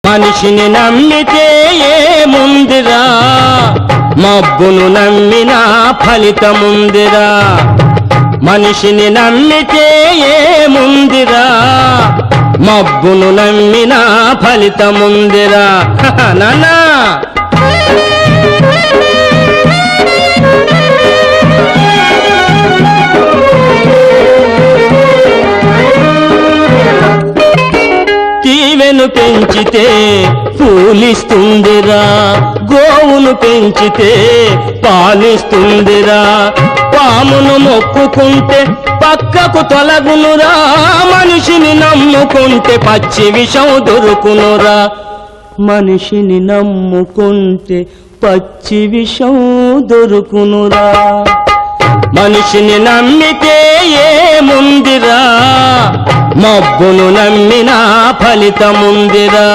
మనిషిని నమ్మితే ఏముందిరా, మబ్బును నమ్మినా ఫలితముందిరా. మనిషిని నమ్మితే ఏముందిరా, మబ్బును నమ్మినా ఫలితముందిరా. నాన్నా తీవెను పెంచితే పూలిస్తుందిరా, గోవును పెంచితే పాలిస్తుందిరా. పామును మొక్కుకుంటే పక్కకు తొలగునురా, మనిషిని నమ్ముకుంటే పచ్చి విషం దొరుకునురా. మనిషిని నమ్ముకుంటే పచ్చి విషం దొరుకునురా. మనిషిని నమ్మితే ఏముందిరా, మబ్బును నమ్మినా ఫలితముందిరా.